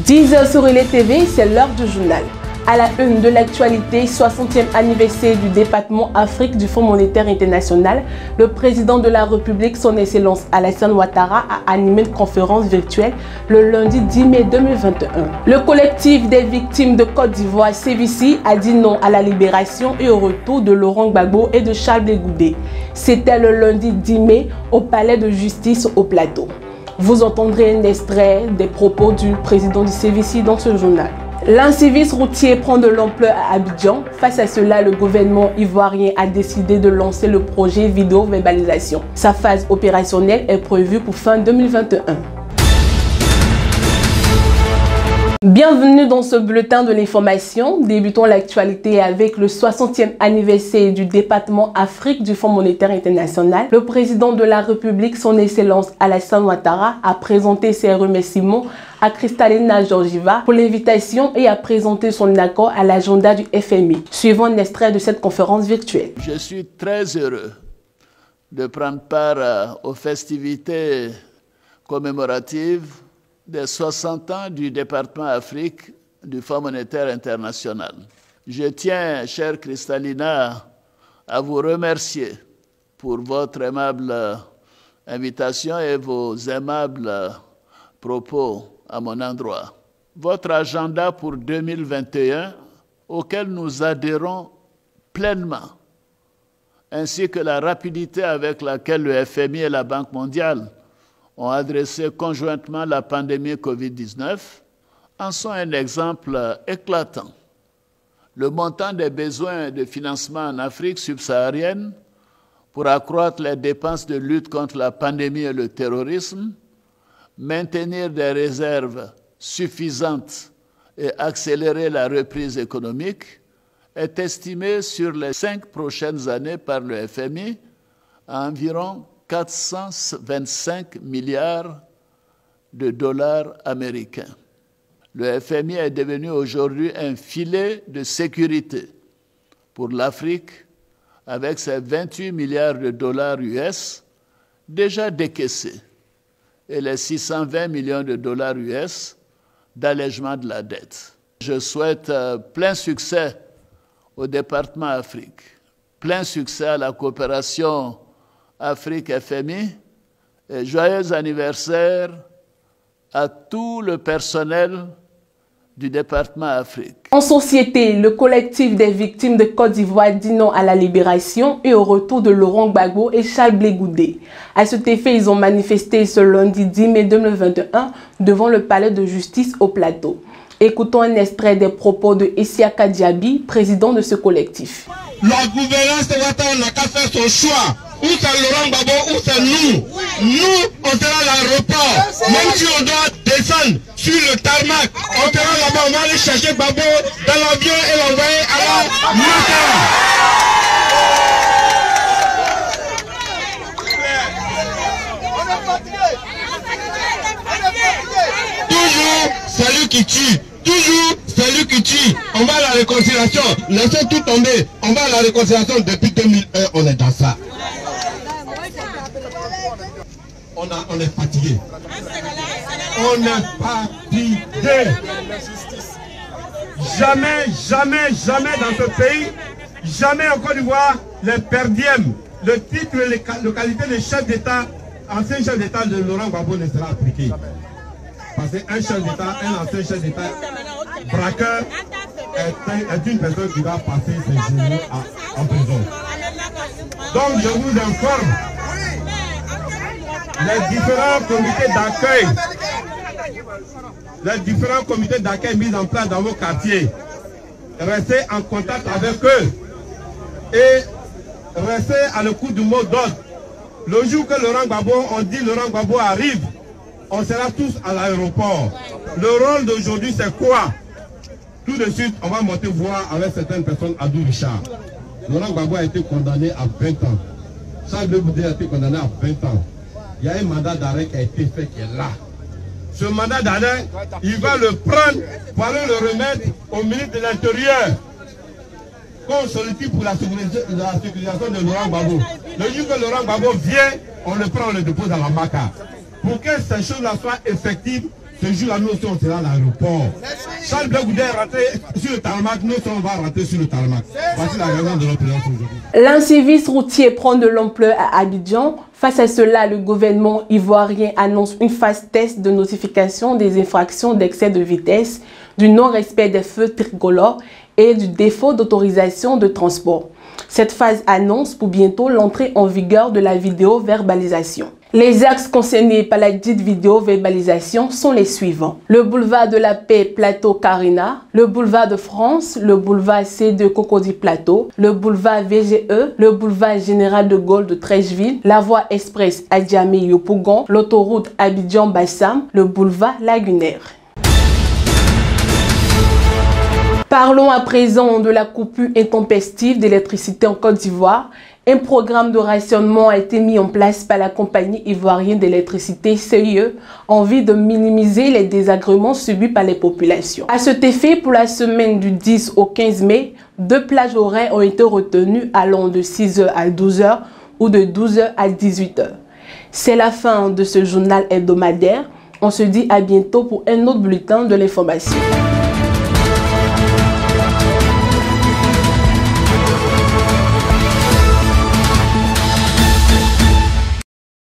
10h sur Relais TV, c'est l'heure du journal. À la une de l'actualité, 60e anniversaire du département Afrique du Fonds monétaire international, le président de la République, son Excellence Alassane Ouattara, a animé une conférence virtuelle le lundi 10 mai 2021. Le collectif des victimes de Côte d'Ivoire, CVC, a dit non à la libération et au retour de Laurent Gbagbo et de Charles Blé Goudé. C'était le lundi 10 mai au palais de justice au Plateau. Vous entendrez un extrait des propos du président du CVC dans ce journal. L'incivisme routier prend de l'ampleur à Abidjan. Face à cela, le gouvernement ivoirien a décidé de lancer le projet vidéo-verbalisation. Sa phase opérationnelle est prévue pour fin 2021. Bienvenue dans ce bulletin de l'information. Débutons l'actualité avec le 60e anniversaire du département Afrique du Fonds monétaire international. Le président de la République, son Excellence Alassane Ouattara, a présenté ses remerciements à Kristalina Georgieva pour l'invitation et a présenté son accord à l'agenda du FMI. Suivant un extrait de cette conférence virtuelle. Je suis très heureux de prendre part aux festivités commémoratives des 60 ans du département Afrique du Fonds monétaire international. Je tiens, chère Kristalina, à vous remercier pour votre aimable invitation et vos aimables propos à mon endroit. Votre agenda pour 2021, auquel nous adhérons pleinement, ainsi que la rapidité avec laquelle le FMI et la Banque mondiale ont adressé conjointement la pandémie Covid-19, en sont un exemple éclatant. Le montant des besoins de financement en Afrique subsaharienne pour accroître les dépenses de lutte contre la pandémie et le terrorisme, maintenir des réserves suffisantes et accélérer la reprise économique est estimé sur les 5 prochaines années par le FMI à environ 425 milliards de dollars américains. Le FMI est devenu aujourd'hui un filet de sécurité pour l'Afrique avec ses 28 milliards de dollars US déjà décaissés et les 620 millions de dollars US d'allègement de la dette. Je souhaite plein succès au département Afrique, plein succès à la coopération Afrique FMI et joyeux anniversaire à tout le personnel du département Afrique. En société, le collectif des victimes de Côte d'Ivoire dit non à la libération et au retour de Laurent Gbagbo et Charles Blé Goudé. À cet effet, ils ont manifesté ce lundi 10 mai 2021 devant le palais de justice au Plateau. Écoutons un extrait des propos de Isiaka Diaby, président de ce collectif. La gouvernance de Ouattara n'a qu'à faire son choix. Ou c'est Laurent Gbagbo ou c'est nous. Nous, on sera à l'aéroport. Même si on doit descendre sur le tarmac, on sera là-bas, on va aller chercher Gbagbo dans l'avion et l'envoyer à la Maka. Toujours celui qui tue. Toujours celui qui tue. On va à la réconciliation. Laissez tout tomber. On va à la réconciliation depuis 2001. On est dans ça. On est fatigué. On est fatigué. Jamais, jamais, jamais dans ce pays, jamais en Côte d'Ivoire, les perdièmes, le titre et la qualité de chef d'État, ancien chef d'État de Laurent Gbagbo ne sera appliqué. Parce qu'un chef d'État, un ancien chef d'État, braqueur, est une personne qui va passer ses jours en prison. Donc je vous informe, les différents comités d'accueil mis en place dans vos quartiers, restez en contact avec eux et restez à l'écoute du mot d'ordre. Le jour que Laurent Gbagbo, on dit Laurent Gbagbo arrive, on sera tous à l'aéroport. Le rôle d'aujourd'hui, c'est quoi? Tout de suite, on va monter voir avec certaines personnes à Richard. Laurent Gbagbo a été condamné à 20 ans. Charles Blé Goudé a été condamné à 20 ans. Il y a un mandat d'arrêt qui a été fait qui est là. Ce mandat d'arrêt, il va le prendre pour aller le remettre au ministre de l'Intérieur. Qu'on sollicite pour la sécurisation de Laurent Gbagbo. Le jour que Laurent Gbagbo vient, on le prend, on le dépose à la Maka. Pour que ces choses-là soient effectives, Ce jour-là, nous aussi, on sera à l'aéroport. Charles Blé Goudé est rentré sur le tarmac, nous aussi, on va rentrer sur le tarmac. Voici la raison de notre présence aujourd'hui. L'incivisme routier prend de l'ampleur à Abidjan. Face à cela, le gouvernement ivoirien annonce une phase test de notification des infractions d'excès de vitesse, du non-respect des feux tricolores et du défaut d'autorisation de transport. Cette phase annonce pour bientôt l'entrée en vigueur de la vidéo-verbalisation. Les axes concernés par la dite vidéo-verbalisation sont les suivants. Le boulevard de la Paix Plateau Carina, le boulevard de France, le boulevard C de Cocody Plateau, le boulevard VGE, le boulevard Général de Gaulle de Trècheville, la voie express Adjamé-Yopougon, l'autoroute Abidjan-Bassam, le boulevard Lagunaire. Parlons à présent de la coupure intempestive d'électricité en Côte d'Ivoire. Un programme de rationnement a été mis en place par la compagnie ivoirienne d'électricité CIE en vue de minimiser les désagréments subis par les populations. À cet effet, pour la semaine du 10 au 15 mai, 2 plages horaires ont été retenues allant de 6h à 12h ou de 12h à 18h. C'est la fin de ce journal hebdomadaire. On se dit à bientôt pour un autre bulletin de l'information.